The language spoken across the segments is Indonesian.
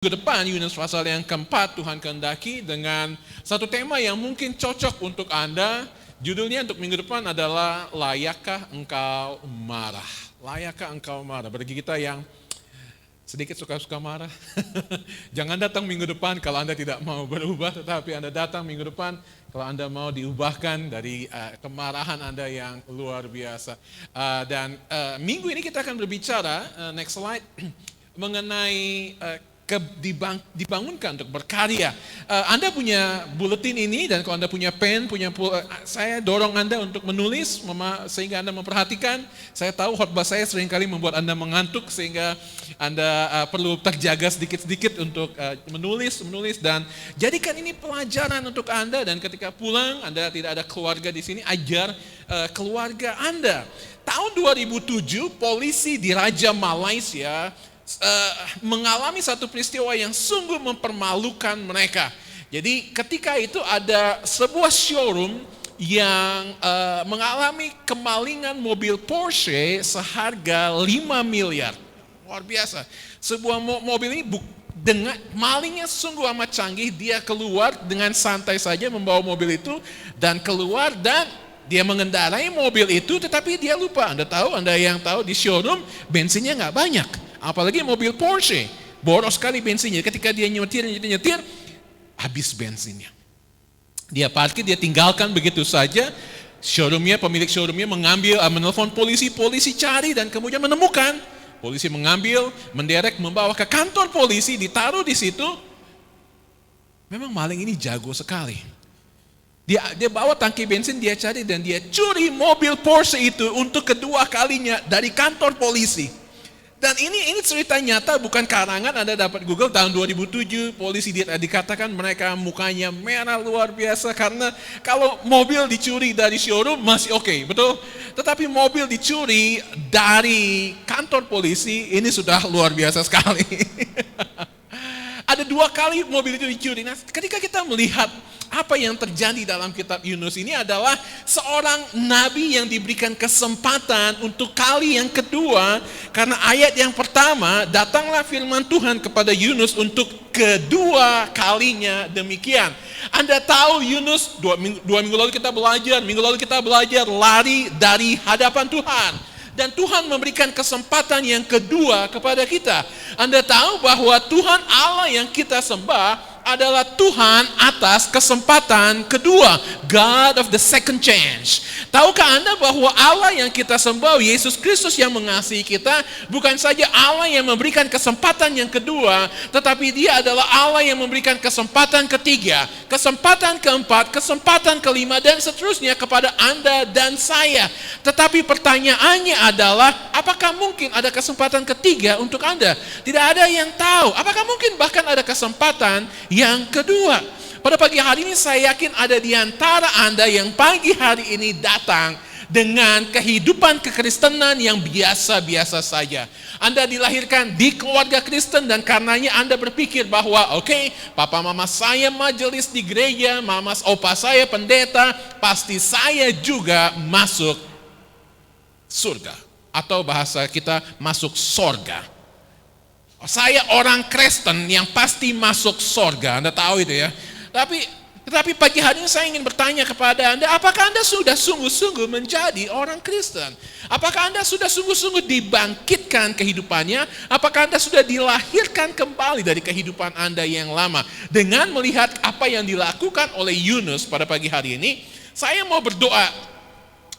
Minggu depan, Yunus pasal yang keempat, Tuhan kehendaki dengan satu tema yang mungkin cocok untuk Anda. Judulnya untuk minggu depan adalah Layakkah Engkau Marah? Layakkah Engkau Marah? Bagi kita yang sedikit suka-suka marah, jangan datang minggu depan kalau Anda tidak mau berubah, tetapi Anda datang minggu depan kalau Anda mau diubahkan dari kemarahan Anda yang luar biasa. Dan minggu ini kita akan berbicara, next slide, mengenai dibangunkan untuk berkarya. Anda punya buletin ini, dan kalau Anda punya pen, saya dorong Anda untuk menulis sehingga Anda memperhatikan. Saya tahu khotbah saya seringkali membuat Anda mengantuk, sehingga Anda perlu terjaga sedikit-sedikit untuk menulis, dan jadikan ini pelajaran untuk Anda. Dan ketika pulang, Anda tidak ada keluarga di sini, ajar keluarga Anda. Tahun 2007, polisi di Raja Malaysia mengalami satu peristiwa yang sungguh mempermalukan mereka. Jadi ketika itu ada sebuah showroom yang mengalami kemalingan mobil Porsche seharga 5 miliar. Luar biasa. Sebuah mobil ini dengan malingnya sungguh amat canggih, dia keluar dengan santai saja membawa mobil itu dan keluar, dan dia mengendarai mobil itu, tetapi dia lupa. Anda yang tahu di showroom bensinnya nggak banyak. Apalagi mobil Porsche, boros sekali bensinnya. Ketika dia nyetir, habis bensinnya. Dia parkir, dia tinggalkan begitu saja. Pemilik showroomnya menelpon polisi cari dan kemudian menemukan. Polisi mengambil, menderek, membawa ke kantor polisi, ditaruh di situ. Memang maling ini jago sekali. Dia bawa tangki bensin, dia cari dan dia curi mobil Porsche itu untuk kedua kalinya dari kantor polisi. Dan ini cerita nyata, bukan karangan. Anda dapat Google tahun 2007, polisi dikatakan mereka mukanya merah luar biasa, karena kalau mobil dicuri dari showroom masih oke, betul? Tetapi mobil dicuri dari kantor polisi, ini sudah luar biasa sekali. Ada 2 kali mobil itu dicuri. Nah, ketika kita melihat apa yang terjadi dalam kitab Yunus ini adalah seorang nabi yang diberikan kesempatan untuk kali yang kedua, karena ayat yang pertama, datanglah firman Tuhan kepada Yunus untuk kedua kalinya demikian. Anda tahu Yunus, dua minggu lalu kita belajar lari dari hadapan Tuhan. Dan Tuhan memberikan kesempatan yang kedua kepada kita. Anda tahu bahwa Tuhan Allah yang kita sembah adalah Tuhan atas kesempatan kedua. God of the second chance. Tahukah Anda bahwa Allah yang kita sembah, Yesus Kristus yang mengasihi kita, bukan saja Allah yang memberikan kesempatan yang kedua, tetapi Dia adalah Allah yang memberikan kesempatan ketiga, kesempatan keempat, kesempatan kelima, dan seterusnya kepada Anda dan saya. Tetapi pertanyaannya adalah, apakah mungkin ada kesempatan ketiga untuk Anda? Tidak ada yang tahu. Apakah mungkin bahkan ada kesempatan yang kedua? Pada pagi hari ini saya yakin ada di antara Anda yang pagi hari ini datang dengan kehidupan kekristenan yang biasa-biasa saja. Anda dilahirkan di keluarga Kristen dan karenanya Anda berpikir bahwa papa mama saya majelis di gereja, opa saya pendeta, pasti saya juga masuk surga. Atau bahasa kita masuk sorga. Saya orang Kristen yang pasti masuk sorga. Anda tahu itu ya. Tetapi pagi hari ini saya ingin bertanya kepada Anda, apakah Anda sudah sungguh-sungguh menjadi orang Kristen? Apakah Anda sudah sungguh-sungguh dibangkitkan kehidupannya? Apakah Anda sudah dilahirkan kembali dari kehidupan Anda yang lama? Dengan melihat apa yang dilakukan oleh Yunus pada pagi hari ini, saya mau berdoa.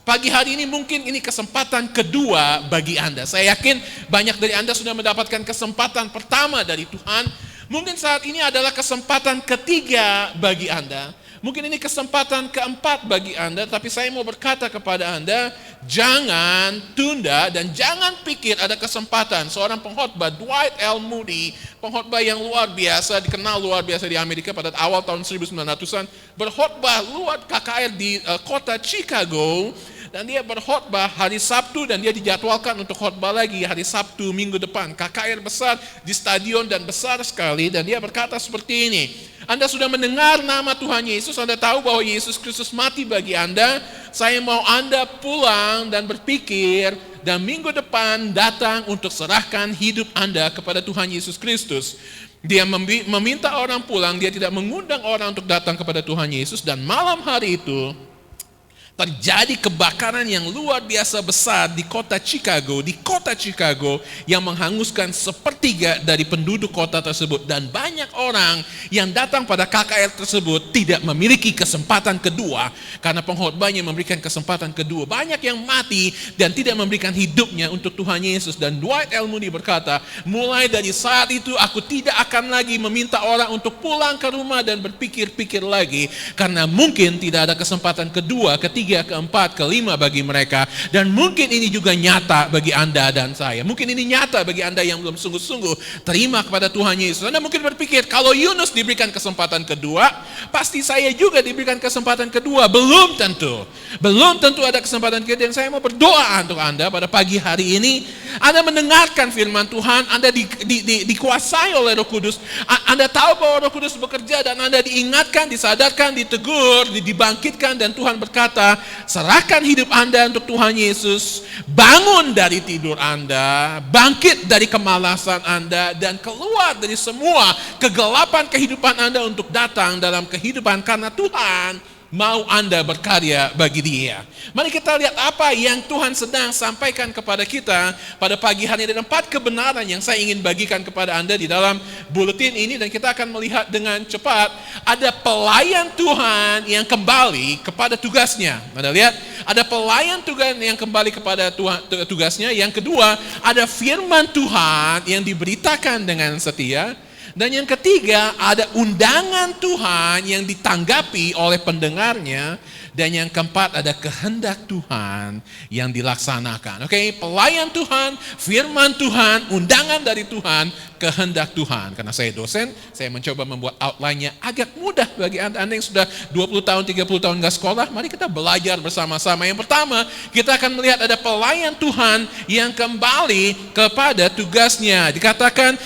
Pagi hari ini mungkin ini kesempatan kedua bagi Anda. Saya yakin banyak dari Anda sudah mendapatkan kesempatan pertama dari Tuhan. Mungkin saat ini adalah kesempatan ketiga bagi Anda. Mungkin ini kesempatan keempat bagi Anda. Tapi saya mau berkata kepada Anda, jangan tunda dan jangan pikir ada kesempatan. Seorang pengkhotbah, Dwight L. Moody, pengkhotbah yang luar biasa, dikenal luar biasa di Amerika pada awal tahun 1900-an, berkhotbah luar KKR di kota Chicago. Dan dia berkhotbah hari Sabtu dan dia dijadwalkan untuk khotbah lagi hari Sabtu minggu depan. KKR besar di stadion dan besar sekali, dan dia berkata seperti ini. Anda sudah mendengar nama Tuhan Yesus, Anda tahu bahwa Yesus Kristus mati bagi Anda. Saya mau Anda pulang dan berpikir, dan minggu depan datang untuk serahkan hidup Anda kepada Tuhan Yesus Kristus. Dia meminta orang pulang, dia tidak mengundang orang untuk datang kepada Tuhan Yesus. Dan malam hari itu terjadi kebakaran yang luar biasa besar di kota Chicago. Di kota Chicago yang menghanguskan sepertiga dari penduduk kota tersebut. Dan banyak orang yang datang pada KKR tersebut tidak memiliki kesempatan kedua. Karena pengkhotbahnya memberikan kesempatan kedua. Banyak yang mati dan tidak memberikan hidupnya untuk Tuhan Yesus. Dan Dwight L. Moody berkata, mulai dari saat itu aku tidak akan lagi meminta orang untuk pulang ke rumah dan berpikir-pikir lagi. Karena mungkin tidak ada kesempatan kedua, ketiga, keempat, kelima bagi mereka. Dan mungkin ini juga nyata bagi Anda dan saya. Mungkin ini nyata bagi Anda yang belum sungguh-sungguh terima kepada Tuhan Yesus. Anda mungkin berpikir, kalau Yunus diberikan kesempatan kedua, pasti saya juga diberikan kesempatan kedua. Belum tentu. Belum tentu ada kesempatan kedua. Dan saya mau berdoa untuk Anda pada pagi hari ini. Anda mendengarkan firman Tuhan, Anda dikuasai oleh Roh Kudus. Anda tahu bahwa Roh Kudus bekerja dan Anda diingatkan, disadarkan, ditegur, dibangkitkan, dan Tuhan berkata, serahkan hidup Anda untuk Tuhan Yesus, bangun dari tidur Anda, bangkit dari kemalasan Anda, dan keluar dari semua kegelapan kehidupan Anda untuk datang dalam kehidupan karena Tuhan mau Anda berkarya bagi Dia. Mari kita lihat apa yang Tuhan sedang sampaikan kepada kita pada pagi hari ini. Ada 4 kebenaran yang saya ingin bagikan kepada Anda di dalam buletin ini, dan kita akan melihat dengan cepat. Ada pelayan Tuhan yang kembali kepada tugasnya. Anda lihat, ada pelayan Tuhan yang kembali kepada tugasnya. Yang kedua, ada firman Tuhan yang diberitakan dengan setia. Dan yang ketiga, ada undangan Tuhan yang ditanggapi oleh pendengarnya. Dan yang keempat, ada kehendak Tuhan yang dilaksanakan. Oke, pelayan Tuhan, firman Tuhan, undangan dari Tuhan, kehendak Tuhan. Karena saya dosen, saya mencoba membuat outline-nya agak mudah bagi Anda yang sudah 20 tahun, 30 tahun nggak sekolah. Mari kita belajar bersama-sama. Yang pertama, kita akan melihat ada pelayan Tuhan yang kembali kepada tugasnya. Dikatakan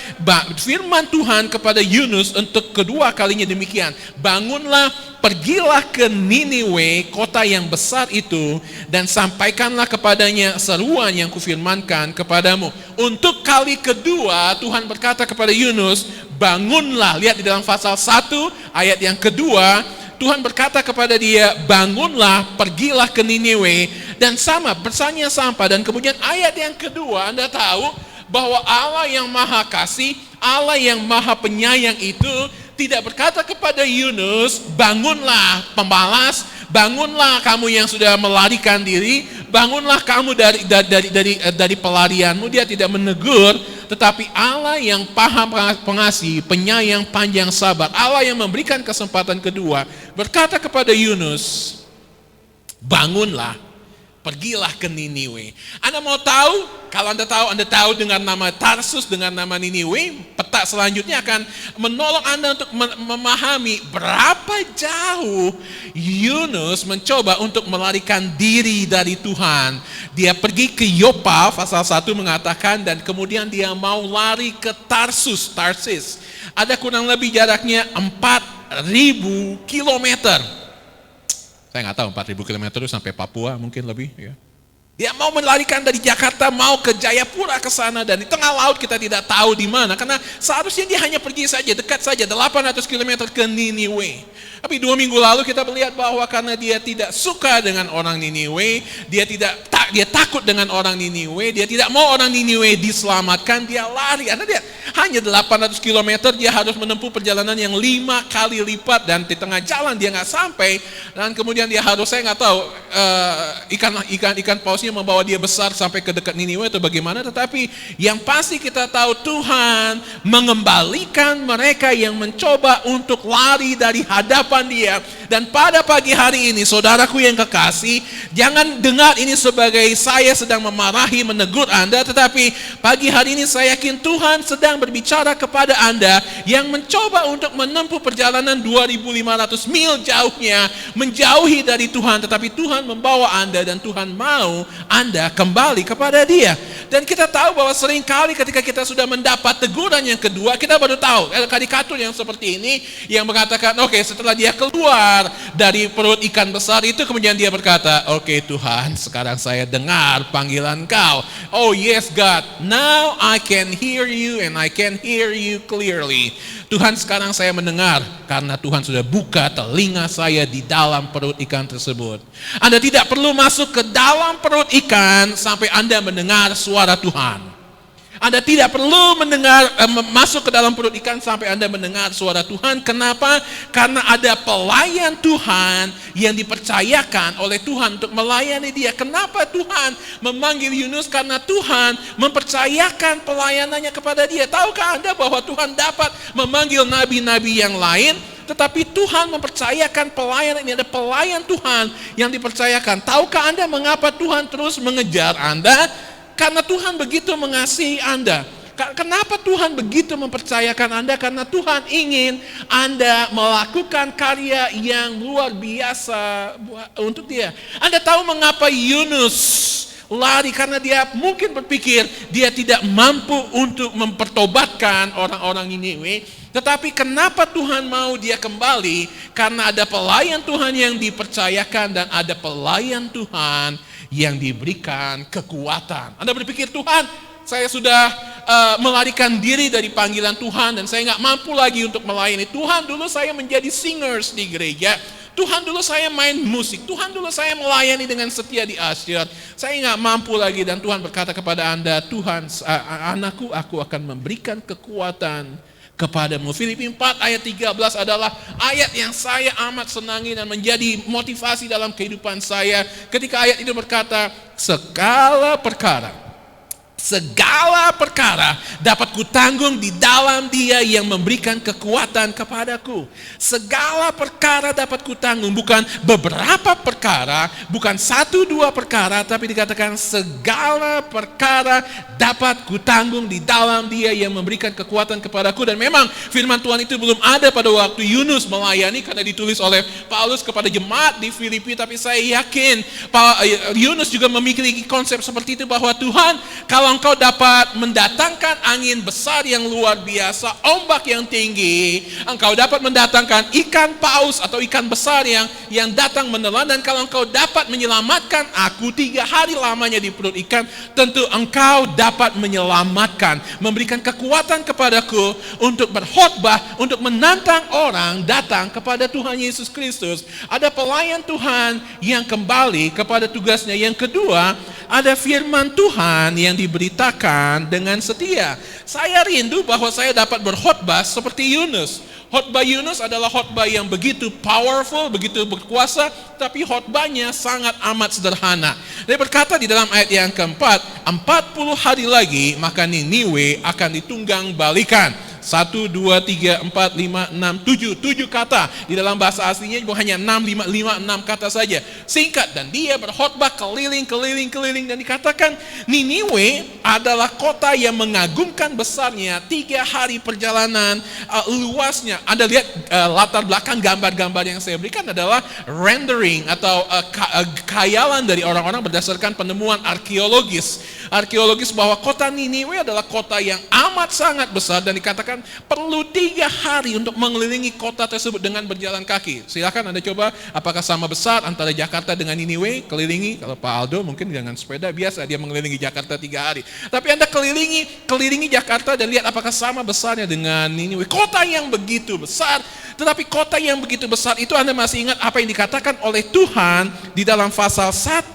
firman Tuhan kepada Yunus untuk kedua kalinya demikian. Bangunlah, pergilah ke Niniwe, kota yang besar itu, dan sampaikanlah kepadanya seruan yang kufirmankan kepadamu. Untuk kali kedua Tuhan berkata kepada Yunus, bangunlah. Lihat di dalam pasal 1 ayat yang kedua, Tuhan berkata kepada dia, bangunlah, pergilah ke Niniwe. Dan sama, bersanya sampai. Dan kemudian ayat yang kedua, Anda tahu bahwa Allah yang maha kasih, Allah yang maha penyayang itu tidak berkata kepada Yunus, bangunlah pemalas, bangunlah kamu yang sudah melarikan diri, bangunlah kamu dari pelarianmu. Dia tidak menegur, tetapi Allah yang paham pengasih, penyayang, panjang sabar, Allah yang memberikan kesempatan kedua, berkata kepada Yunus, bangunlah, pergilah ke Niniwe. Anda mau tahu? Kalau Anda tahu dengan nama Tarsus, dengan nama Niniwe, peta selanjutnya akan menolong Anda untuk memahami berapa jauh Yunus mencoba untuk melarikan diri dari Tuhan. Dia pergi ke Yopa, pasal 1 mengatakan, dan kemudian dia mau lari ke Tarsis. Ada kurang lebih jaraknya 4.000 kilometer. Saya nggak tahu 4.000 kilometer itu sampai Papua mungkin lebih. Ya. Dia mau melarikan dari Jakarta, mau ke Jayapura ke sana, dan di tengah laut kita tidak tahu di mana. Karena seharusnya dia hanya pergi saja, dekat saja, 800 km ke Niniwe. Tapi 2 minggu lalu kita melihat bahwa karena dia tidak suka dengan orang Niniwe, dia takut dengan orang Niniwe, dia tidak mau orang Niniwe diselamatkan, dia lari. Anda lihat, hanya 800 km dia harus menempuh perjalanan yang 5 kali lipat, dan di tengah jalan dia nggak sampai, dan kemudian dia harus, saya nggak tahu, ikan pausnya membawa dia besar sampai ke dekat Niniwe atau bagaimana, tetapi yang pasti kita tahu Tuhan mengembalikan mereka yang mencoba untuk lari dari hadapan dia. Dan pada pagi hari ini, saudaraku yang kekasih, jangan dengar ini sebagai saya sedang memarahi, menegur Anda, tetapi pagi hari ini saya yakin Tuhan sedang berbicara kepada Anda yang mencoba untuk menempuh perjalanan 2.500 mil jauhnya, menjauhi dari Tuhan, tetapi Tuhan membawa Anda dan Tuhan mau Anda kembali kepada Dia. Dan kita tahu bahwa seringkali ketika kita sudah mendapat teguran yang kedua, kita baru tahu karikatur yang seperti ini yang mengatakan, oke, setelah dia keluar keluar dari perut ikan besar itu, kemudian dia berkata, "Oke Tuhan, sekarang saya dengar panggilan Kau. Oh yes God, now I can hear you and I can hear you clearly." Tuhan, sekarang saya mendengar karena Tuhan sudah buka telinga saya di dalam perut ikan tersebut. Anda tidak perlu masuk ke dalam perut ikan sampai Anda mendengar suara Tuhan. Anda tidak perlu masuk ke dalam perut ikan sampai Anda mendengar suara Tuhan. Kenapa? Karena ada pelayan Tuhan yang dipercayakan oleh Tuhan untuk melayani dia. Kenapa Tuhan memanggil Yunus? Karena Tuhan mempercayakan pelayanannya kepada dia. Tahukah Anda bahwa Tuhan dapat memanggil nabi-nabi yang lain? Tetapi Tuhan mempercayakan pelayan ini, ada pelayan Tuhan yang dipercayakan. Tahukah Anda mengapa Tuhan terus mengejar Anda? Karena Tuhan begitu mengasihi Anda. Kenapa Tuhan begitu mempercayakan Anda? Karena Tuhan ingin Anda melakukan karya yang luar biasa untuk Dia. Anda tahu mengapa Yunus lari? Karena dia mungkin berpikir dia tidak mampu untuk mempertobatkan orang-orang Niniwe. Tetapi kenapa Tuhan mau dia kembali? Karena ada pelayan Tuhan yang dipercayakan dan ada pelayan Tuhan yang diberikan kekuatan. Anda berpikir, Tuhan, saya sudah melarikan diri dari panggilan Tuhan dan saya nggak mampu lagi untuk melayani. Tuhan, dulu saya menjadi singers di gereja. Tuhan, dulu saya main musik. Tuhan, dulu saya melayani dengan setia di asyir. Saya nggak mampu lagi. Dan Tuhan berkata kepada Anda, Tuhan, anakku, aku akan memberikan kekuatan kepadamu. Filipi 4 ayat 13 adalah ayat yang saya amat senangi dan menjadi motivasi dalam kehidupan saya. Ketika ayat itu berkata, segala perkara dapat kutanggung di dalam Dia yang memberikan kekuatan kepadaku. Segala perkara dapat kutanggung, bukan beberapa perkara, bukan 1-2 perkara, tapi dikatakan segala perkara dapat kutanggung di dalam Dia yang memberikan kekuatan kepadaku. Dan memang firman Tuhan itu belum ada pada waktu Yunus melayani, karena ditulis oleh Paulus kepada jemaat di Filipi. Tapi saya yakin Yunus juga memiliki konsep seperti itu, bahwa Tuhan, kalau Engkau dapat mendatangkan angin besar yang luar biasa, ombak yang tinggi, Engkau dapat mendatangkan ikan paus atau ikan besar yang datang menelan, dan kalau Engkau dapat menyelamatkan aku 3 hari lamanya di perut ikan, tentu Engkau dapat menyelamatkan, memberikan kekuatan kepadaku untuk berkhotbah, untuk menantang orang datang kepada Tuhan Yesus Kristus. Ada pelayan Tuhan yang kembali kepada tugasnya. Yang kedua, ada firman Tuhan yang diberitakan dengan setia. Saya rindu bahwa saya dapat berkhotbah seperti Yunus. Khotbah Yunus adalah khotbah yang begitu powerful, begitu berkuasa, tapi khotbahnya sangat amat sederhana. Dia berkata di dalam ayat yang keempat, 40 hari lagi maka Niniwe akan ditunggang balikan. 1, 2, 3, 4, 5, 6, 7 kata. Di dalam bahasa aslinya hanya 6 kata saja. Singkat, dan dia berkhotbah keliling. Dan dikatakan Niniwe adalah kota yang mengagumkan besarnya, 3 hari perjalanan luasnya. Anda lihat latar belakang gambar-gambar yang saya berikan adalah rendering atau khayalan dari orang-orang berdasarkan penemuan arkeologis bahwa kota Niniwe adalah kota yang amat sangat besar, dan dikatakan perlu 3 hari untuk mengelilingi kota tersebut dengan berjalan kaki. Silakan Anda coba, apakah sama besar antara Jakarta dengan Niniwe? Kelilingi. Kalau Pak Aldo mungkin dengan sepeda biasa dia mengelilingi Jakarta 3 hari. Tapi Anda kelilingi Jakarta dan lihat apakah sama besarnya dengan Niniwe. Kota yang begitu besar. Tetapi kota yang begitu besar itu, Anda masih ingat apa yang dikatakan oleh Tuhan di dalam pasal 1,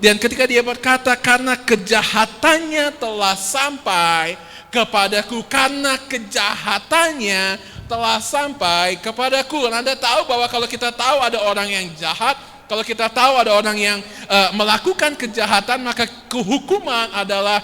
dan ketika dia berkata, karena kejahatannya telah sampai kepadaku, karena kejahatannya telah sampai kepadaku. Dan Anda tahu bahwa kalau kita tahu ada orang yang jahat, kalau kita tahu ada orang yang melakukan kejahatan, maka kehukuman adalah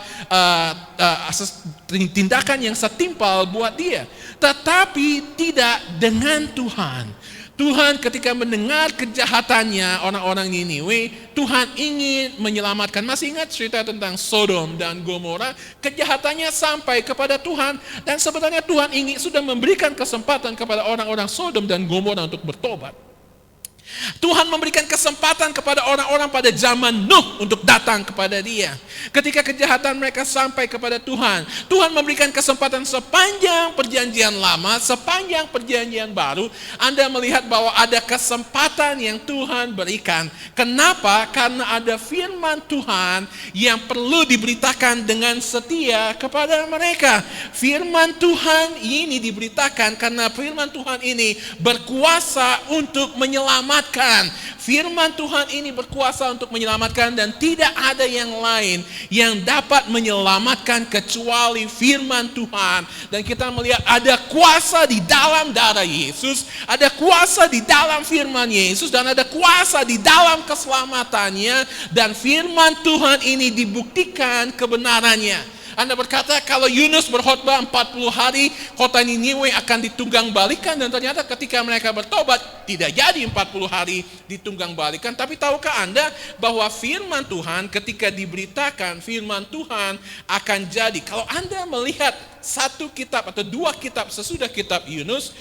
tindakan yang setimpal buat dia. Tetapi tidak dengan Tuhan. Tuhan ketika mendengar kejahatannya orang-orang Niniwe, Tuhan ingin menyelamatkan. Masih ingat cerita tentang Sodom dan Gomora? Kejahatannya sampai kepada Tuhan, dan sebenarnya Tuhan sudah memberikan kesempatan kepada orang-orang Sodom dan Gomora untuk bertobat. Tuhan memberikan kesempatan kepada orang-orang pada zaman Nuh untuk datang kepada Dia. Ketika kejahatan mereka sampai kepada Tuhan, Tuhan memberikan kesempatan sepanjang perjanjian lama, sepanjang perjanjian baru. Anda melihat bahwa ada kesempatan yang Tuhan berikan. Kenapa? Karena ada firman Tuhan yang perlu diberitakan dengan setia kepada mereka. Firman Tuhan ini diberitakan karena firman Tuhan ini berkuasa untuk menyelamatkan. Firman Tuhan ini berkuasa untuk menyelamatkan dan tidak ada yang lain yang dapat menyelamatkan kecuali firman Tuhan. Dan kita melihat ada kuasa di dalam darah Yesus, ada kuasa di dalam firman Yesus, dan ada kuasa di dalam keselamatannya. Dan firman Tuhan ini dibuktikan kebenarannya. Anda berkata kalau Yunus berkhotbah 40 hari, kota Niniwe akan ditunggang balikan. Dan ternyata ketika mereka bertobat, tidak jadi 40 hari ditunggang balikan. Tapi tahukah Anda bahwa firman Tuhan ketika diberitakan, firman Tuhan akan jadi. Kalau Anda melihat satu kitab atau dua kitab sesudah kitab Yunus,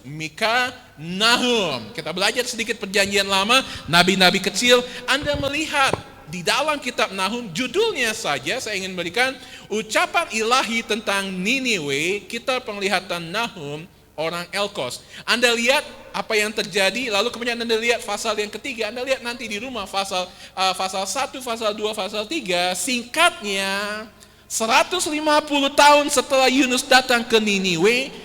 Mika, Nahum. Kita belajar sedikit perjanjian lama, nabi-nabi kecil. Anda melihat di dalam kitab Nahum, judulnya saja saya ingin berikan ucapan ilahi tentang Niniwe. Kita penglihatan Nahum, orang Elkos. Anda lihat apa yang terjadi, lalu kemudian Anda lihat pasal yang ketiga. Anda lihat nanti di rumah pasal 1, pasal 2, pasal 3. Singkatnya, 150 tahun setelah Yunus datang ke Niniwe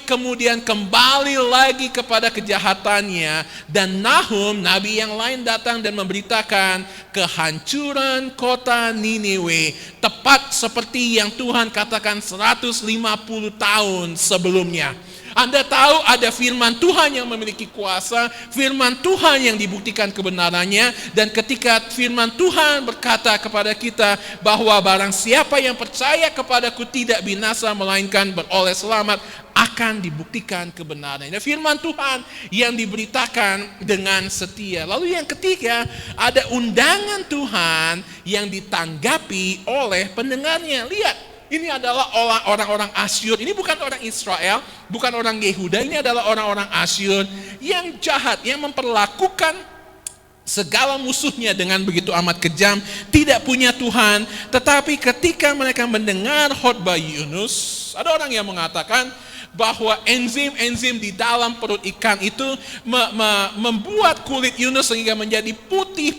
kemudian kembali lagi kepada kejahatannya. Dan Nahum, nabi yang lain datang dan memberitakan kehancuran kota Niniwe. Tepat seperti yang Tuhan katakan 150 tahun sebelumnya. Anda tahu ada firman Tuhan yang memiliki kuasa, firman Tuhan yang dibuktikan kebenarannya. Dan ketika firman Tuhan berkata kepada kita bahwa barang siapa yang percaya kepadaku tidak binasa melainkan beroleh selamat, akan dibuktikan kebenarannya. Firman Tuhan yang diberitakan dengan setia. Lalu yang ketiga, ada undangan Tuhan yang ditanggapi oleh pendengarnya. Lihat, ini adalah orang-orang Asyur. Ini bukan orang Israel, bukan orang Yehuda. Ini adalah orang-orang Asyur yang jahat, yang memperlakukan segala musuhnya dengan begitu amat kejam, tidak punya Tuhan. Tetapi ketika mereka mendengar khotbah Yunus, ada orang yang mengatakan bahwa enzim-enzim di dalam perut ikan itu membuat kulit Yunus sehingga menjadi putih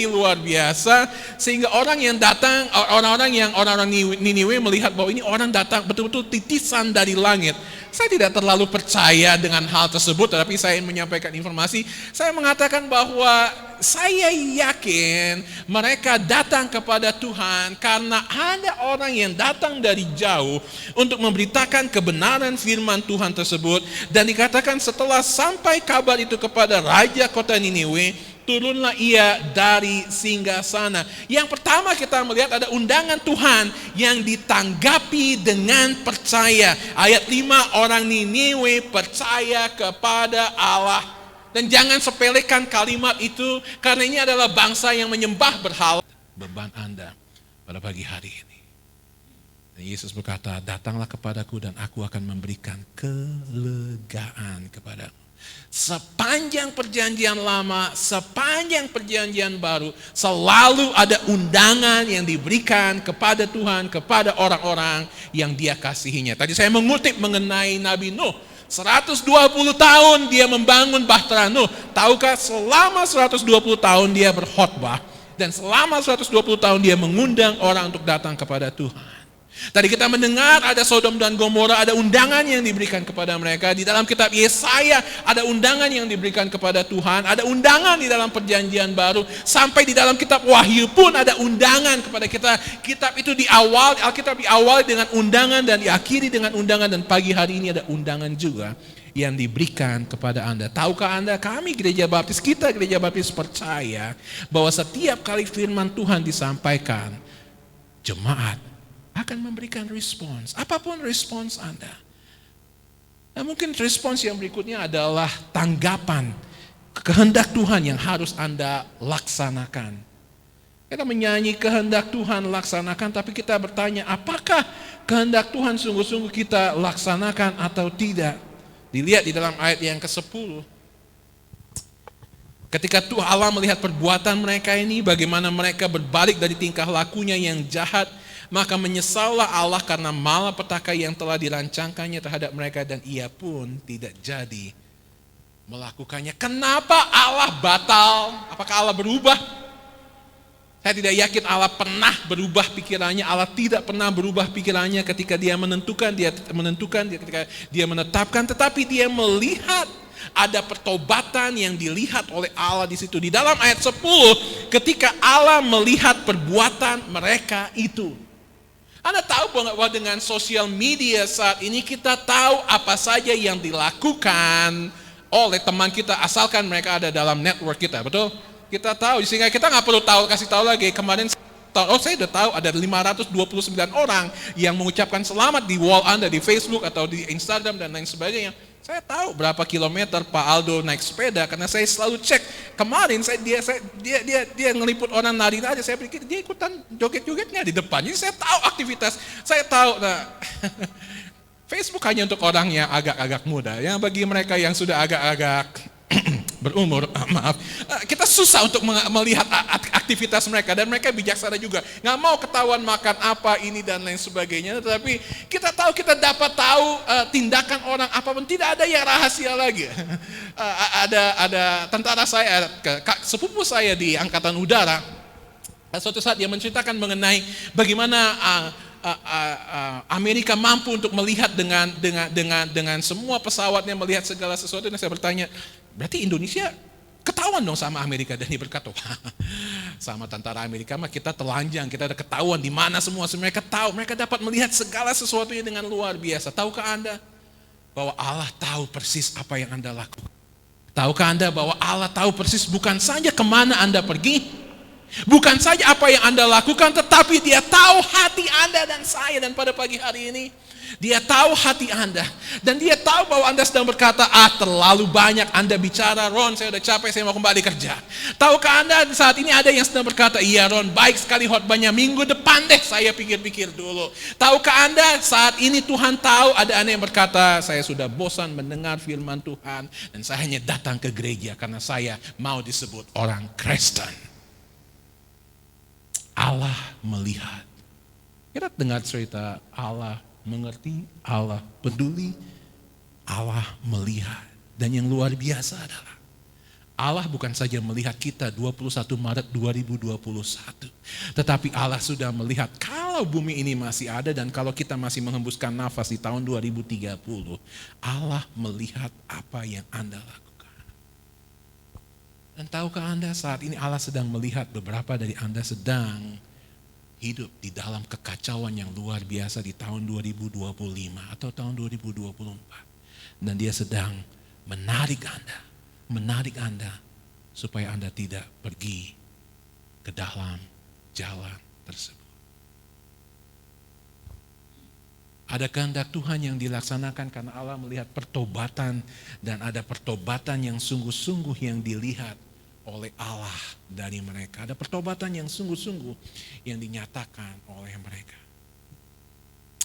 luar biasa, sehingga orang yang datang, orang-orang Niniwe melihat bahwa ini orang datang betul-betul titisan dari langit. Saya tidak terlalu percaya dengan hal tersebut, tetapi saya menyampaikan informasi. Saya mengatakan bahwa saya yakin mereka datang kepada Tuhan karena ada orang yang datang dari jauh untuk memberitakan kebenaran firman Tuhan tersebut. Dan dikatakan setelah sampai kabar itu kepada raja kota Niniwe, turunlah ia dari singgasana. Yang pertama kita melihat ada undangan Tuhan yang ditanggapi dengan percaya. Ayat 5, orang Niniwe percaya kepada Allah. Dan jangan sepelekan kalimat itu, karena ini adalah bangsa yang menyembah berhala. Beban Anda pada pagi hari ini. Dan Yesus berkata, datanglah kepadaku dan aku akan memberikan kelegaan kepadamu. Sepanjang perjanjian lama, sepanjang perjanjian baru, selalu ada undangan yang diberikan kepada Tuhan, kepada orang-orang yang Dia kasihinya. Tadi saya mengutip mengenai Nabi Nuh. 120 tahun dia membangun bahtera Nuh. Tahukah selama 120 tahun dia berkhotbah, dan selama 120 tahun dia mengundang orang untuk datang kepada Tuhan. Tadi kita mendengar ada Sodom dan Gomora, ada undangan yang diberikan kepada mereka. Di dalam kitab Yesaya ada undangan yang diberikan kepada Tuhan. Ada undangan di dalam perjanjian baru. Sampai di dalam kitab Wahyu pun ada undangan kepada kita. Kitab itu Alkitab diawali dengan undangan dan diakhiri dengan undangan. Dan pagi hari ini ada undangan juga yang diberikan kepada Anda. Tahukah Anda, kami gereja baptis percaya bahwa setiap kali firman Tuhan disampaikan, jemaat akan memberikan respons. Apapun respons Anda. Nah, mungkin respons yang berikutnya adalah tanggapan kehendak Tuhan yang harus Anda laksanakan. Kita menyanyi kehendak Tuhan laksanakan, tapi kita bertanya, apakah kehendak Tuhan sungguh-sungguh kita laksanakan atau tidak? Dilihat di dalam ayat yang ke-10. Ketika Tuhan Allah melihat perbuatan mereka ini, bagaimana mereka berbalik dari tingkah lakunya yang jahat, maka menyesallah Allah karena malapetaka yang telah dirancangkannya terhadap mereka dan ia pun tidak jadi melakukannya. Kenapa Allah batal? Apakah Allah berubah? Saya tidak yakin Allah pernah berubah pikirannya. Allah tidak pernah berubah pikirannya ketika dia menentukan, ketika dia menetapkan, tetapi dia melihat ada pertobatan yang dilihat oleh Allah di situ. Di dalam ayat 10, ketika Allah melihat perbuatan mereka itu. Anda tahu bahwa dengan sosial media saat ini kita tahu apa saja yang dilakukan oleh teman kita asalkan mereka ada dalam network kita, betul? Kita tahu, sehingga kita nggak perlu kasih tahu lagi. Kemarin, saya udah tahu ada 529 orang yang mengucapkan selamat di wall Anda, di Facebook atau di Instagram dan lain sebagainya. Saya tahu berapa kilometer Pak Aldo naik sepeda karena saya selalu cek. Kemarin dia ngeliput orang nari aja, saya pikir dia ikutan joget-jogetnya di depan. Jadi saya tahu aktivitas, saya tahu. Nah, Facebook hanya untuk orang yang agak-agak muda. Yang bagi mereka yang sudah agak-agak berumur, maaf, kita susah untuk melihat aktivitas mereka dan mereka bijaksana juga. Nggak mau ketahuan makan apa ini dan lain sebagainya, tetapi kita tahu, kita dapat tahu tindakan orang apapun, tidak ada yang rahasia lagi. Ada tentara saya, sepupu saya di Angkatan Udara, suatu saat dia menceritakan mengenai bagaimana Amerika mampu untuk melihat dengan semua pesawatnya, melihat segala sesuatu. Dan saya bertanya, berarti Indonesia ketahuan dong sama Amerika? Dan dia berkata, sama tentara Amerika mah kita telanjang, kita ada ketahuan di mana semua. Mereka tahu, mereka dapat melihat segala sesuatunya dengan luar biasa. Tahukah Anda bahwa Allah tahu persis apa yang Anda lakukan? Tahukah Anda bahwa Allah tahu persis bukan saja kemana Anda pergi, bukan saja apa yang Anda lakukan, tetapi Dia tahu hati Anda dan saya. Dan pada pagi hari ini, Dia tahu hati Anda. Dan Dia tahu bahwa Anda sedang berkata, terlalu banyak Anda bicara, Ron, saya udah capek, saya mau kembali kerja. Tahukah Anda saat ini ada yang sedang berkata, iya Ron, baik sekali khotbahnya, minggu depan deh saya pikir-pikir dulu. Tahukah Anda saat ini Tuhan tahu ada Anda yang berkata, saya sudah bosan mendengar firman Tuhan, dan saya hanya datang ke gereja karena saya mau disebut orang Kristen. Allah melihat. Kita dengar cerita Allah mengerti, Allah peduli, Allah melihat. Dan yang luar biasa adalah Allah bukan saja melihat kita 21 Maret 2021, tetapi Allah sudah melihat kalau bumi ini masih ada dan kalau kita masih menghembuskan nafas di tahun 2030, Allah melihat apa yang Anda lakukan. Dan tahukah Anda saat ini Allah sedang melihat beberapa dari Anda sedang hidup di dalam kekacauan yang luar biasa di tahun 2025 atau tahun 2024. Dan Dia sedang menarik Anda supaya Anda tidak pergi ke dalam jalan tersebut. Ada kehendak Tuhan yang dilaksanakan karena Allah melihat pertobatan, dan ada pertobatan yang sungguh-sungguh yang dilihat oleh Allah dari mereka. Ada pertobatan yang sungguh-sungguh yang dinyatakan oleh mereka.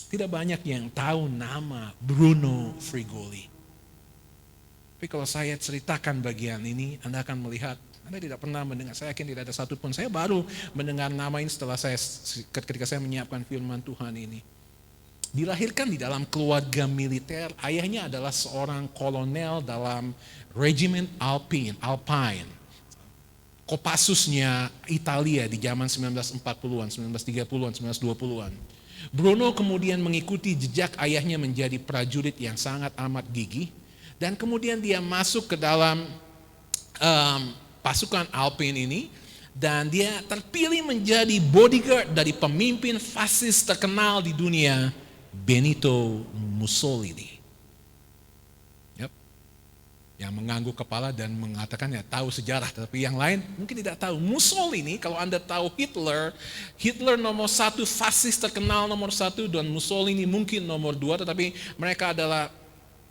Tidak banyak yang tahu nama Bruno Frigoli. Tapi kalau saya ceritakan bagian ini, Anda akan melihat, Anda tidak pernah mendengar, saya yakin tidak ada satupun. Saya baru mendengar nama ini ketika saya menyiapkan firman Tuhan ini. Dilahirkan di dalam keluarga militer, ayahnya adalah seorang kolonel dalam Regiment Alpine, Kopassusnya Italia di zaman 1940-an, 1930-an, 1920-an. Bruno kemudian mengikuti jejak ayahnya menjadi prajurit yang sangat amat gigih, dan kemudian dia masuk ke dalam pasukan Alpine ini, dan dia terpilih menjadi bodyguard dari pemimpin fasis terkenal di dunia, Benito Mussolini. Yang mengangguk kepala dan mengatakan ya tahu sejarah, tapi yang lain mungkin tidak tahu. Mussolini, kalau Anda tahu Hitler nomor 1, fasis terkenal nomor 1, dan Mussolini mungkin nomor 2, tetapi mereka adalah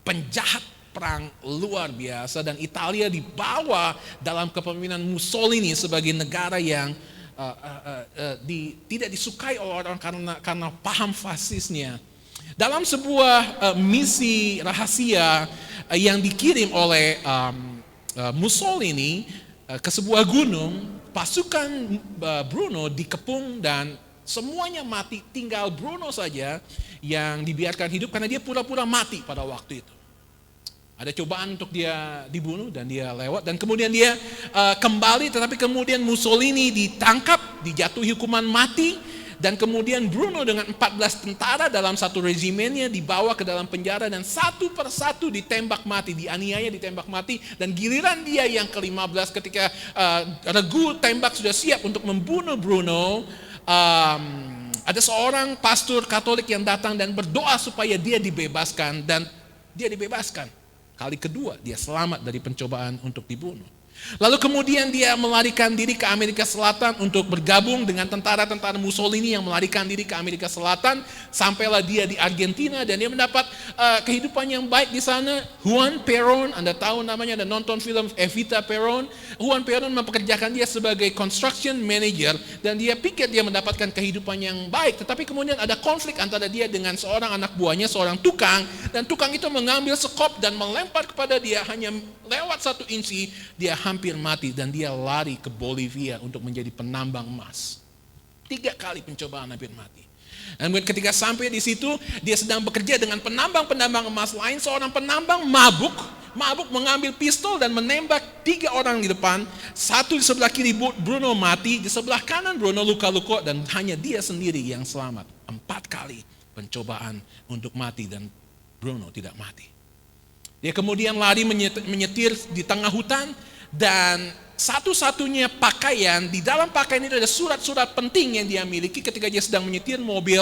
penjahat perang luar biasa, dan Italia dibawa dalam kepemimpinan Mussolini sebagai negara yang tidak disukai oleh orang karena paham fasisnya. Dalam sebuah misi rahasia yang dikirim oleh Mussolini, ke sebuah gunung, pasukan Bruno dikepung dan semuanya mati, tinggal Bruno saja yang dibiarkan hidup karena dia pura-pura mati pada waktu itu. Ada cobaan untuk dia dibunuh dan dia lewat, dan kemudian dia kembali, tetapi kemudian Mussolini ditangkap, dijatuhi hukuman mati, dan kemudian Bruno dengan 14 tentara dalam satu regimennya dibawa ke dalam penjara dan satu persatu ditembak mati, dianiaya, ditembak mati, dan giliran dia yang ke-15 ketika regu tembak sudah siap untuk membunuh Bruno, ada seorang pastor Katolik yang datang dan berdoa supaya dia dibebaskan, dan dia dibebaskan. Kali kedua dia selamat dari pencobaan untuk dibunuh. Lalu kemudian dia melarikan diri ke Amerika Selatan untuk bergabung dengan tentara-tentara Mussolini yang melarikan diri ke Amerika Selatan. Sampailah dia di Argentina dan dia mendapat kehidupan yang baik di sana. Juan Perón, Anda tahu namanya, ada nonton film Evita Perón. Juan Perón mempekerjakan dia sebagai construction manager dan dia pikir dia mendapatkan kehidupan yang baik. Tetapi kemudian ada konflik antara dia dengan seorang anak buahnya, seorang tukang, dan tukang itu mengambil sekop dan melempar kepada dia, hanya lewat 1 inci dia hampir mati dan dia lari ke Bolivia untuk menjadi penambang emas. 3 kali pencobaan hampir mati. Dan ketika sampai di situ, dia sedang bekerja dengan penambang-penambang emas lain. Seorang penambang mabuk mengambil pistol dan menembak 3 orang di depan. 1 di sebelah kiri Bruno mati, di sebelah kanan Bruno luka-luka, dan hanya dia sendiri yang selamat. 4 kali pencobaan untuk mati dan Bruno tidak mati. Dia kemudian lari menyetir di tengah hutan, dan satu-satunya pakaian, di dalam pakaian itu ada surat-surat penting yang dia miliki. Ketika dia sedang menyetir mobil,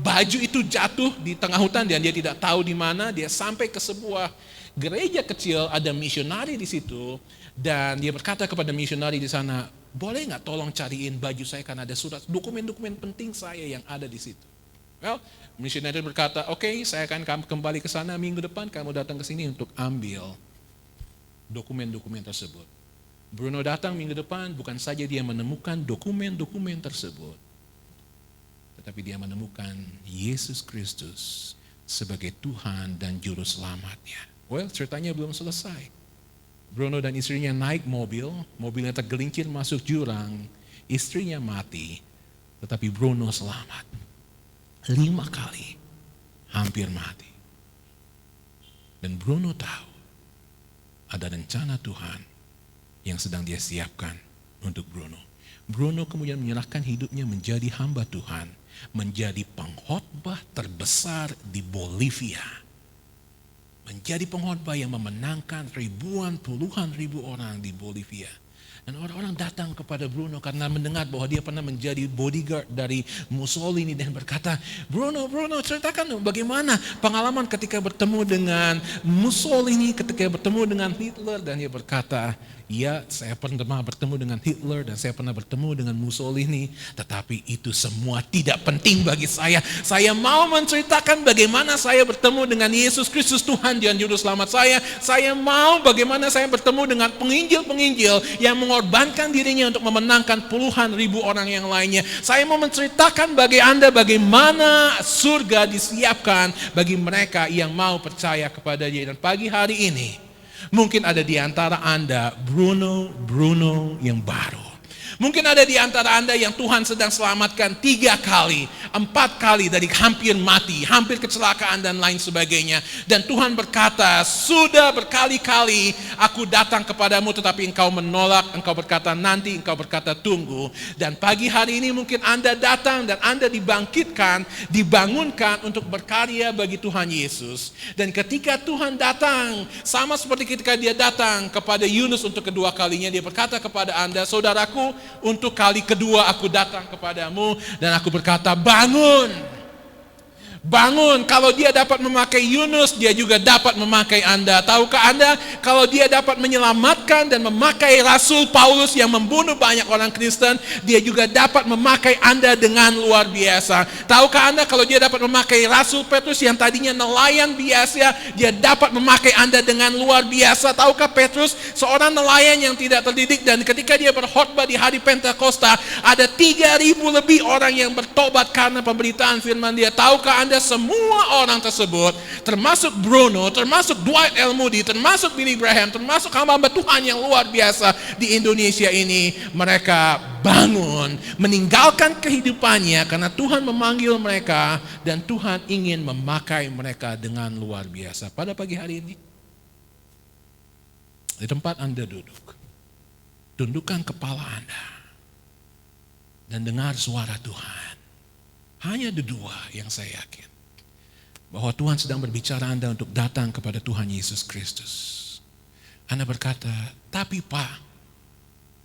baju itu jatuh di tengah hutan dan dia tidak tahu di mana. Dia sampai ke sebuah gereja kecil, ada misionari di situ, dan dia berkata kepada misionari di sana, boleh nggak tolong cariin baju saya karena ada surat dokumen-dokumen penting saya yang ada di situ. Well, misionari berkata, oke, saya akan kembali ke sana minggu depan, kamu datang ke sini untuk ambil dokumen-dokumen tersebut. Bruno datang minggu depan, bukan saja dia menemukan dokumen-dokumen tersebut, tetapi dia menemukan Yesus Kristus sebagai Tuhan dan Juru Selamatnya. Well, ceritanya belum selesai. Bruno dan istrinya naik mobilnya tergelincir masuk jurang, istrinya mati, tetapi Bruno selamat. 5 kali hampir mati. Dan Bruno tahu ada rencana Tuhan yang sedang dia siapkan untuk Bruno. Bruno kemudian menyerahkan hidupnya menjadi hamba Tuhan, menjadi pengkhotbah terbesar di Bolivia. Menjadi pengkhotbah yang memenangkan puluhan ribu orang di Bolivia. Dan orang-orang datang kepada Bruno karena mendengar bahwa dia pernah menjadi bodyguard dari Mussolini dan berkata, Bruno, ceritakan dong bagaimana pengalaman ketika bertemu dengan Mussolini, ketika bertemu dengan Hitler. Dan dia berkata, ya, saya pernah bertemu dengan Hitler dan saya pernah bertemu dengan Mussolini, tetapi itu semua tidak penting bagi saya. Saya mau menceritakan bagaimana saya bertemu dengan Yesus Kristus Tuhan dan Juru Selamat saya. Saya mau bagaimana saya bertemu dengan penginjil-penginjil yang mengorbankan dirinya untuk memenangkan puluhan ribu orang yang lainnya. Saya mau menceritakan bagi Anda bagaimana surga disiapkan bagi mereka yang mau percaya kepada Dia. Dan pagi hari ini, mungkin ada di antara Anda Bruno yang baru. Mungkin ada di antara Anda yang Tuhan sedang selamatkan 3 kali, 4 kali dari hampir mati, hampir kecelakaan dan lain sebagainya. Dan Tuhan berkata, sudah berkali-kali aku datang kepadamu tetapi engkau menolak, engkau berkata nanti, engkau berkata tunggu. Dan pagi hari ini mungkin Anda datang dan Anda dibangkitkan, dibangunkan untuk berkarya bagi Tuhan Yesus. Dan ketika Tuhan datang, sama seperti ketika dia datang kepada Yunus untuk kedua kalinya, dia berkata kepada Anda, saudaraku, untuk kali kedua aku datang kepadamu dan aku berkata, bangun. Kalau dia dapat memakai Yunus, dia juga dapat memakai Anda. Tahukah Anda, kalau dia dapat menyelamatkan dan memakai Rasul Paulus yang membunuh banyak orang Kristen, dia juga dapat memakai Anda dengan luar biasa. Tahukah Anda, kalau dia dapat memakai Rasul Petrus yang tadinya nelayan biasa, dia dapat memakai Anda dengan luar biasa. Tahukah Petrus, seorang nelayan yang tidak terdidik, dan ketika dia berkhotbah di hari Pentakosta, ada 3.000 lebih orang yang bertobat karena pemberitaan firman dia. Tahukah Anda, kepada semua orang tersebut, termasuk Bruno, termasuk Dwight L. Moody, termasuk Billy Graham, termasuk hamba-hamba Tuhan yang luar biasa di Indonesia ini. Mereka bangun, meninggalkan kehidupannya karena Tuhan memanggil mereka dan Tuhan ingin memakai mereka dengan luar biasa. Pada pagi hari ini, di tempat Anda duduk, tundukkan kepala Anda dan dengar suara Tuhan. Hanya ada dua yang saya yakin, bahwa Tuhan sedang berbicara Anda untuk datang kepada Tuhan Yesus Kristus. Anda berkata, tapi Pak,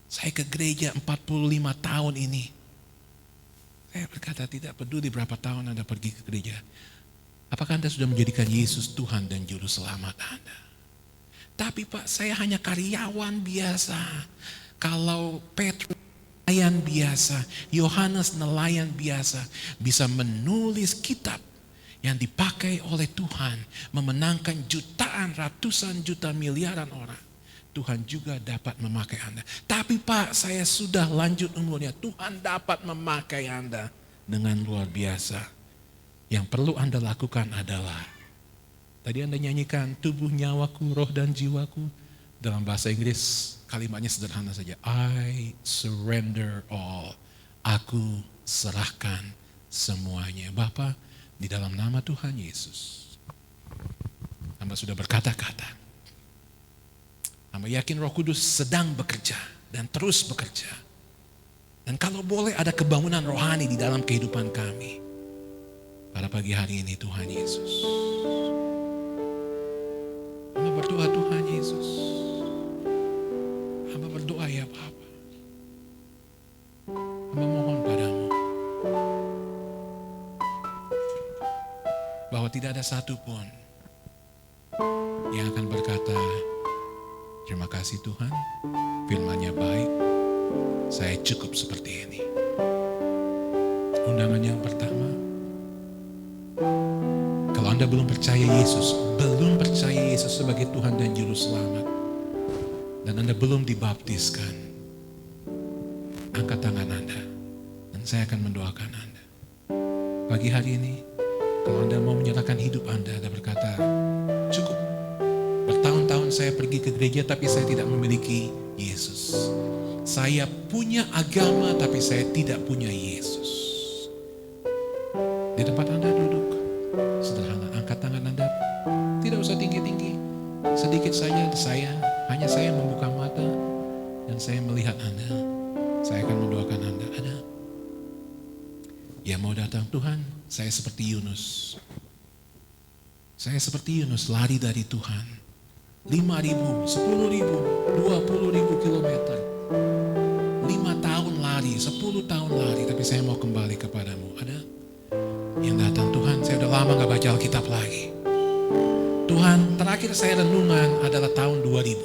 saya ke gereja 45 tahun ini. Saya berkata, tidak peduli berapa tahun Anda pergi ke gereja. Apakah Anda sudah menjadikan Yesus Tuhan dan Juru Selamat Anda? Tapi Pak, saya hanya karyawan biasa. Kalau Petrus nelayan biasa, Yohanes nelayan biasa, bisa menulis kitab yang dipakai oleh Tuhan, memenangkan jutaan, ratusan juta, miliaran orang. Tuhan juga dapat memakai Anda. Tapi Pak, saya sudah lanjut umurnya. Tuhan dapat memakai Anda dengan luar biasa. Yang perlu Anda lakukan adalah, tadi Anda nyanyikan, tubuh, nyawaku, roh dan jiwaku. Dalam bahasa Inggris, kalimatnya sederhana saja. I surrender all. Aku serahkan semuanya. Bapa, di dalam nama Tuhan Yesus, hamba sudah berkata-kata. Hamba yakin Roh Kudus sedang bekerja dan terus bekerja. Dan kalau boleh ada kebangunan rohani di dalam kehidupan kami pada pagi hari ini, Tuhan Yesus. Hamba berdoa, Tuhan Yesus. Hamba berdoa ya Bapa. Hamba mohon padamu bahwa tidak ada satupun yang akan berkata, terima kasih Tuhan, firman-Nya baik, saya cukup seperti ini. Undangan yang pertama, kalau Anda belum percaya Yesus sebagai Tuhan dan Juru Selamat, dan Anda belum dibaptiskan, angkat tangan Anda, dan saya akan mendoakan Anda. Pagi hari ini, kalau Anda mau menyerahkan hidup Anda berkata, cukup. Bertahun-tahun saya pergi ke gereja tapi saya tidak memiliki Yesus. Saya punya agama tapi saya tidak punya Yesus. Di tempat Anda duduk, sederhana, angkat tangan Anda. Tidak usah tinggi-tinggi. Sedikit saja hanya saya membuka mata dan saya melihat Anda. Saya akan mendoakan Anda. Ada yang mau datang, Tuhan, saya seperti Yunus. Saya seperti Yunus lari dari Tuhan. 5.000, 10.000, 20.000 kilometer. 5 tahun lari, 10 tahun lari, tapi saya mau kembali kepadamu. Ada yang datang, Tuhan, saya udah lama gak baca Alkitab lagi. Tuhan, terakhir saya renungan adalah tahun 2000.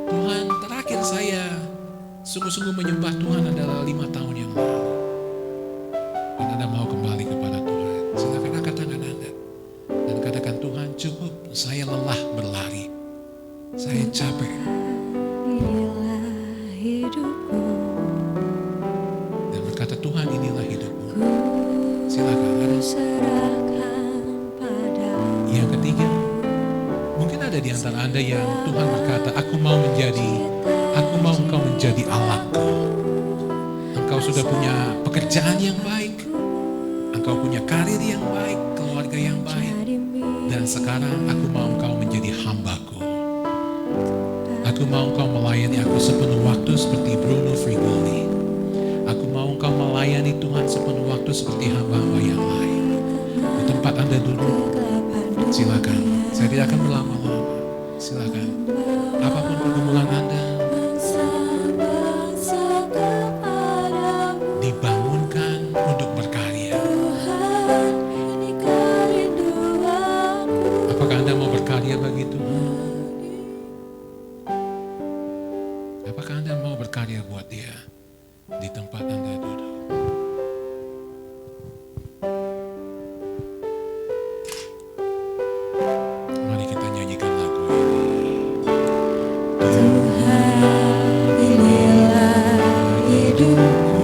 Tuhan, terakhir saya sungguh-sungguh menyembah Tuhan adalah 5 tahun yang lalu. Dan Anda mau kembali kepada Tuhan, silakan angkat tangan Anda dan katakan, Tuhan, cukup, saya lelah berlari, saya capek. Dan berkata, Tuhan, inilah hidupku. Silakan. Yang ketiga, mungkin ada di antara Anda yang Tuhan berkata, aku mau engkau menjadi Allahku. Engkau sudah punya pekerjaan yang baik, engkau punya karir yang baik, keluarga yang baik, dan sekarang aku mau engkau menjadi hambaku. Aku mau engkau melayani aku sepenuh waktu seperti Bruno Frigoli. Aku mau engkau melayani Tuhan sepenuh waktu seperti hamba-hamba yang lain. Di tempat Anda duduk, silakan. Saya tidak akan berlama-lama. Silakan. Apapun pergumulan Anda, dibangunkan untuk berkarya. Apakah Anda mau berkarya bagi Tuhan? Apakah Anda mau berkarya buat Dia di tempat Anda duduk? Mari kita nyanyikan lagu ini. Tuhan, inilah hidupku.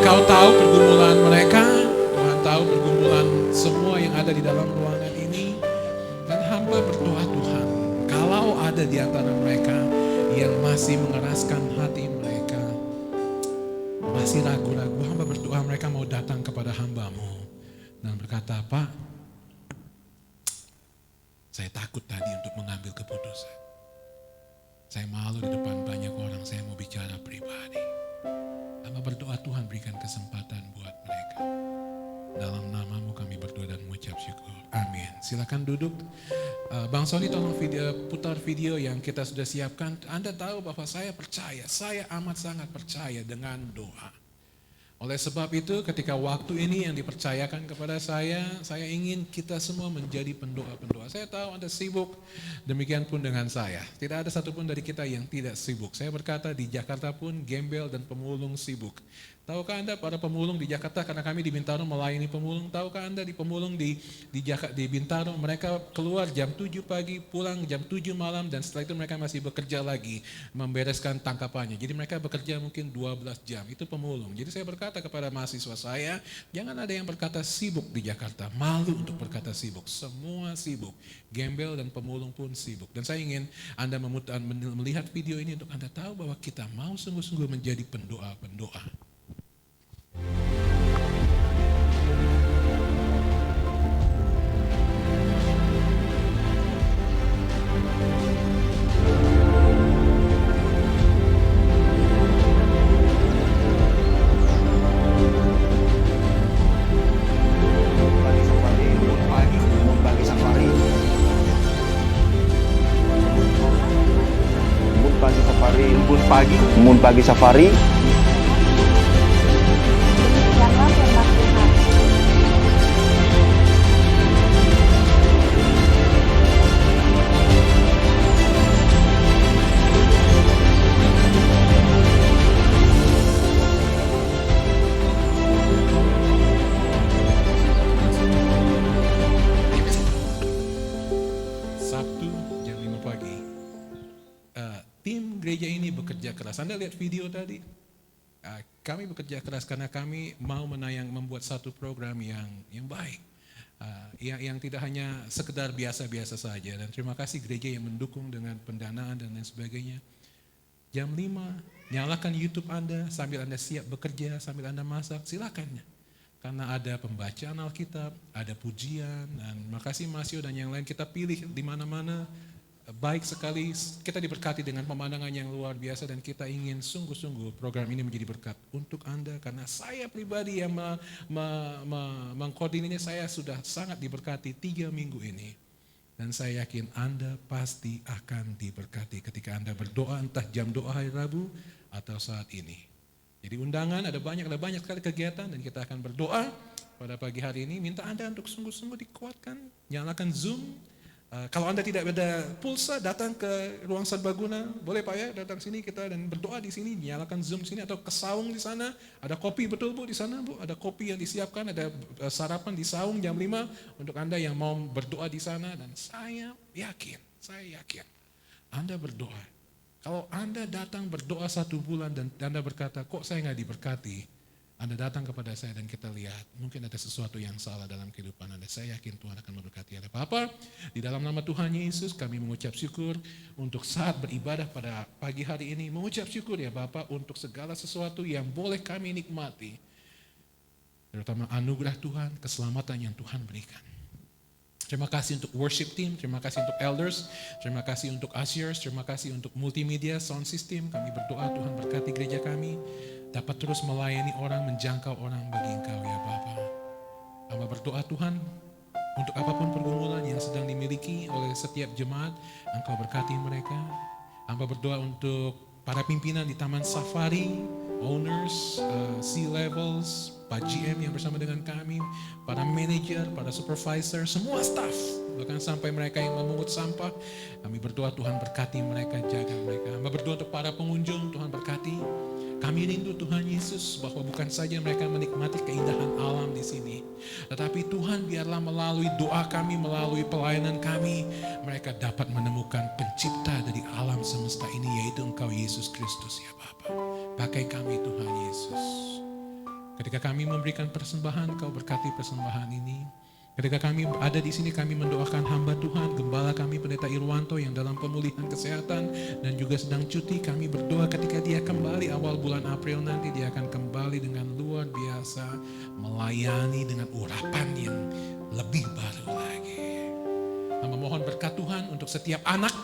Engkau tahu pergumulan mereka, Tuhan tahu pergumulan semua yang ada di dalam ruangan ini. Dan hamba berdoa Tuhan, kalau ada di antara mereka yang masih mengeraskan hati mereka, masih ragu-ragu, hamba berdoa mereka mau datang kepada hamba-Mu dan berkata, Pak, saya takut tadi untuk mengambil keputusan. Saya malu di depan banyak orang, saya mau bicara pribadi. Hamba berdoa Tuhan berikan kesempatan buat mereka. Dalam nama-Mu kami berdoa dan mengucap syukur. Amin. Silakan duduk. Bang Sony tolong putar video yang kita sudah siapkan. Anda tahu bahwa saya percaya, saya amat sangat percaya dengan doa. Oleh sebab itu ketika waktu ini yang dipercayakan kepada saya ingin kita semua menjadi pendoa-pendoa. Saya tahu Anda sibuk, demikian pun dengan saya. Tidak ada satupun dari kita yang tidak sibuk. Saya berkata di Jakarta pun gembel dan pemulung sibuk. Tahukah Anda para pemulung di Jakarta, karena kami di Bintaro melayani pemulung, tahukah Anda di pemulung di Bintaro mereka keluar jam 7 pagi, pulang jam 7 malam, dan setelah itu mereka masih bekerja lagi membereskan tangkapannya. Jadi mereka bekerja mungkin 12 jam, itu pemulung. Jadi saya berkata kepada mahasiswa saya, jangan ada yang berkata sibuk di Jakarta, malu untuk berkata sibuk, semua sibuk, gembel dan pemulung pun sibuk. Dan saya ingin Anda melihat video ini untuk Anda tahu bahwa kita mau sungguh-sungguh menjadi pendoa-pendoa. Embun Pagi Safari. Sabtu jam 5 pagi. Tim gereja ini bekerja keras. Anda lihat video tadi? Kami bekerja keras karena kami mau membuat satu program yang baik. Yang tidak hanya sekedar biasa-biasa saja. Dan terima kasih gereja yang mendukung dengan pendanaan dan lain sebagainya. Jam 5, nyalakan YouTube Anda sambil Anda siap bekerja, sambil Anda masak, silakan. Karena ada pembacaan Alkitab, ada pujian, dan makasih Masio dan yang lain kita pilih di mana-mana. Baik sekali, kita diberkati dengan pemandangan yang luar biasa dan kita ingin sungguh-sungguh program ini menjadi berkat untuk Anda. Karena saya pribadi yang mengkoordinirnya, saya sudah sangat diberkati 3 minggu ini. Dan saya yakin Anda pasti akan diberkati ketika Anda berdoa, entah jam doa hari Rabu atau saat ini. Jadi undangan ada banyak sekali kegiatan dan kita akan berdoa pada pagi hari ini. Minta Anda untuk sungguh-sungguh dikuatkan, nyalakan Zoom. Kalau Anda tidak ada pulsa, datang ke ruang serbaguna, boleh Pak ya, datang sini kita dan berdoa di sini, nyalakan Zoom sini atau ke saung di sana. Ada kopi betul Bu di sana Bu, ada kopi yang disiapkan, ada sarapan di saung jam 5 untuk Anda yang mau berdoa di sana. Dan saya yakin Anda berdoa. Kalau Anda datang berdoa 1 bulan dan Anda berkata, kok saya nggak diberkati? Anda datang kepada saya dan kita lihat, mungkin ada sesuatu yang salah dalam kehidupan Anda. Saya yakin Tuhan akan memberkati Anda. Bapa, di dalam nama Tuhan Yesus kami mengucap syukur untuk saat beribadah pada pagi hari ini. Mengucap syukur ya Bapa untuk segala sesuatu yang boleh kami nikmati. Terutama anugerah Tuhan, keselamatan yang Tuhan berikan. Terima kasih untuk worship team, terima kasih untuk elders, terima kasih untuk ushers, terima kasih untuk multimedia, sound system. Kami berdoa Tuhan berkati gereja kami, dapat terus melayani orang, menjangkau orang bagi Engkau ya Bapa. Hamba berdoa Tuhan, untuk apapun pergumulan yang sedang dimiliki oleh setiap jemaat, Engkau berkati mereka. Hamba berdoa untuk para pimpinan di Taman Safari, owners, C-levels, Pak GM yang bersama dengan kami, para manajer, para supervisor, semua staff, bahkan sampai mereka yang memungut sampah. Kami berdoa Tuhan berkati mereka, jaga mereka. Hamba berdoa untuk para pengunjung, Tuhan berkati. Kami rindu Tuhan Yesus bahwa bukan saja mereka menikmati keindahan alam di sini, tetapi Tuhan biarlah melalui doa kami, melalui pelayanan kami, mereka dapat menemukan pencipta dari alam semesta ini, yaitu Engkau Yesus Kristus ya Bapa. Pakai kami Tuhan Yesus. Ketika kami memberikan persembahan, Kau berkati persembahan ini. Ketika kami ada di sini, kami mendoakan hamba Tuhan, Gembala kami Pendeta Irwanto yang dalam pemulihan kesehatan dan juga sedang cuti. Kami berdoa ketika dia kembali awal bulan April nanti, dia akan kembali dengan luar biasa, melayani dengan urapan yang lebih baru lagi. Hamba mohon berkat Tuhan untuk setiap anak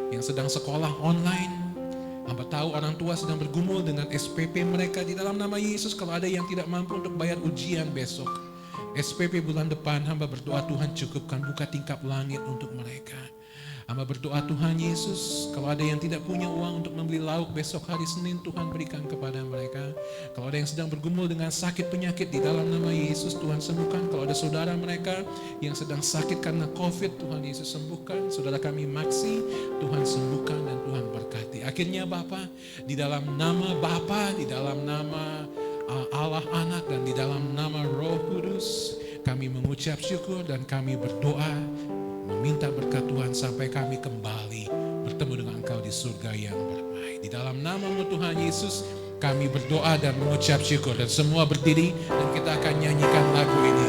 yang sedang sekolah online. Hamba tahu orang tua sedang bergumul dengan SPP mereka di dalam nama Yesus. Kalau ada yang tidak mampu untuk bayar ujian besok, SPP bulan depan, hamba berdoa Tuhan cukupkan buka tingkap langit untuk mereka. Hamba berdoa Tuhan Yesus, kalau ada yang tidak punya uang untuk membeli lauk besok hari Senin, Tuhan berikan kepada mereka. Kalau ada yang sedang bergumul dengan sakit penyakit, di dalam nama Yesus Tuhan sembuhkan. Kalau ada saudara mereka yang sedang sakit karena COVID, Tuhan Yesus sembuhkan. Saudara kami Maksi, Tuhan sembuhkan dan Tuhan berkati. Akhirnya Bapa, di dalam nama Bapa, di dalam nama Allah Anak dan di dalam nama Roh Kudus, kami mengucap syukur dan kami berdoa meminta berkat Tuhan sampai kami kembali bertemu dengan Engkau di surga yang bermai. Di dalam nama-Mu Tuhan Yesus kami berdoa dan mengucap syukur, dan semua berdiri dan kita akan nyanyikan lagu ini.